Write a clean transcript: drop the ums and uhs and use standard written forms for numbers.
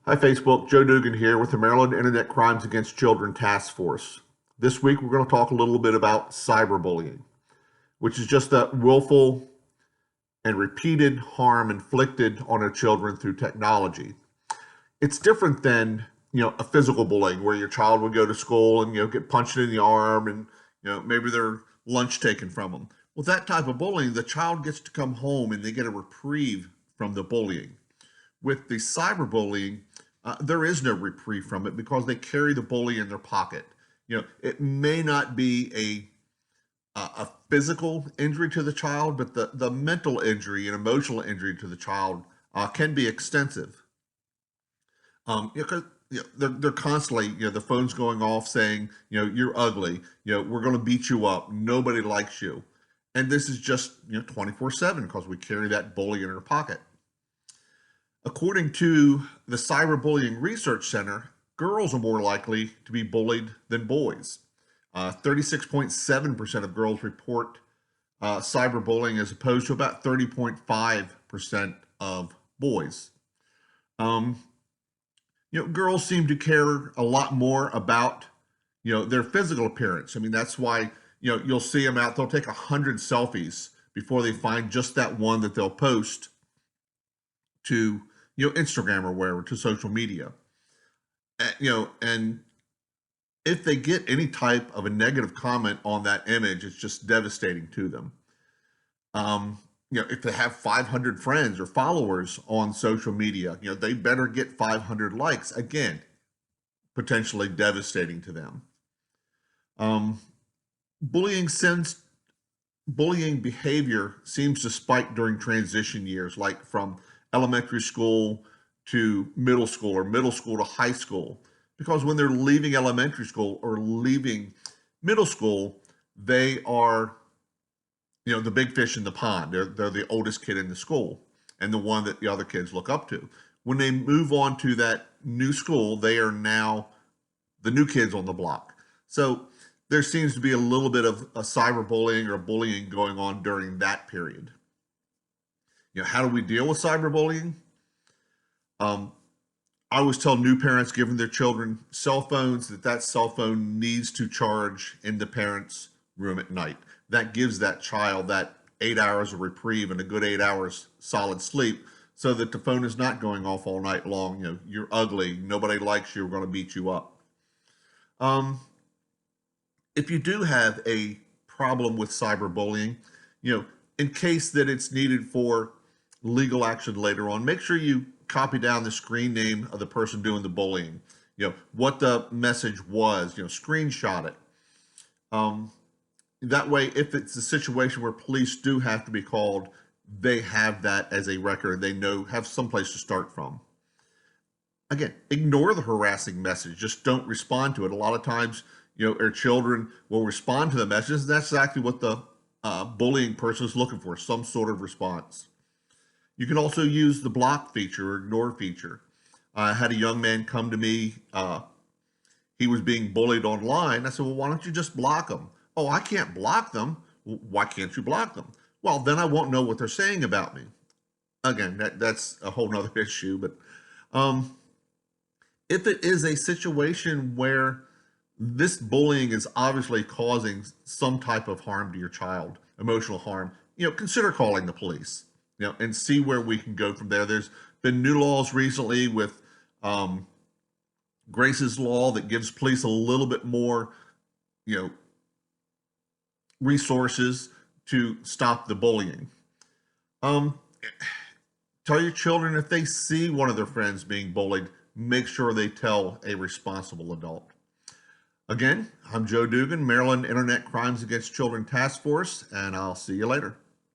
Hi, Facebook. Joe Dugan here with the Maryland Internet Crimes Against Children Task Force. This week, we're going to talk a little bit about cyberbullying, which is just that willful and repeated harm inflicted on our children through technology. It's different than a physical bullying where your child would go to school and get punched in the arm and maybe their lunch taken from them. Well, that type of bullying, the child gets to come home and they get a reprieve from the bullying. With the cyberbullying, there is no reprieve from it because they carry the bully in their pocket. It may not be a physical injury to the child, but the mental injury and emotional injury to the child can be extensive. Because they're constantly, the phone's going off saying, you're ugly, we're going to beat you up, nobody likes you, and this is just 24/7 because we carry that bully in our pocket. According to the Cyberbullying Research Center, girls are more likely to be bullied than boys. 36.7% of girls report cyberbullying as opposed to about 30.5% of boys. Um, Girls seem to care a lot more about, their physical appearance. I mean, that's why, you'll see them out, they'll take 100 selfies before they find just that one that they'll post to Instagram or wherever, to social media. And if they get any type of a negative comment on that image, it's just devastating to them. If they have 500 friends or followers on social media, they better get 500 likes. Again, potentially devastating to them. Um, bullying sends Bullying behavior seems to spike during transition years, like from elementary school to middle school or middle school to high school. Because when they're leaving elementary school or leaving middle school, they are, the big fish in the pond. They're the oldest kid in the school and the one that the other kids look up to. When they move on to that new school, they are now the new kids on the block. So there seems to be a little bit of a cyberbullying or bullying going on during that period. How do we deal with cyberbullying? Um, I always tell new parents giving their children cell phones that cell phone needs to charge in the parent's room at night. That gives that child that 8 hours of reprieve and a good 8 hours solid sleep so that the phone is not going off all night long. You're ugly, nobody likes you, we're going to beat you up. If you do have a problem with cyberbullying, in case that it's needed for legal action later on, make sure you copy down the screen name of the person doing the bullying, what the message was, screenshot it. That way, if it's a situation where police do have to be called, they have that as a record. They have someplace to start from. Again, ignore the harassing message. Just don't respond to it. A lot of times, our children will respond to the message. That's exactly what the bullying person is looking for, some sort of response. You can also use the block feature or ignore feature. I had a young man come to me. He was being bullied online. I said, well, why don't you just block them? Oh, I can't block them. Why can't you block them? Well, then I won't know what they're saying about me. Again, that's a whole nother issue. But if it is a situation where this bullying is obviously causing some type of harm to your child, emotional harm, consider calling the police, and see where we can go from there. There's been new laws recently with Grace's law that gives police a little bit more, resources to stop the bullying. Um, Tell your children if they see one of their friends being bullied, make sure they tell a responsible adult. Again, I'm Joe Dugan, Maryland Internet Crimes Against Children Task Force, and I'll see you later.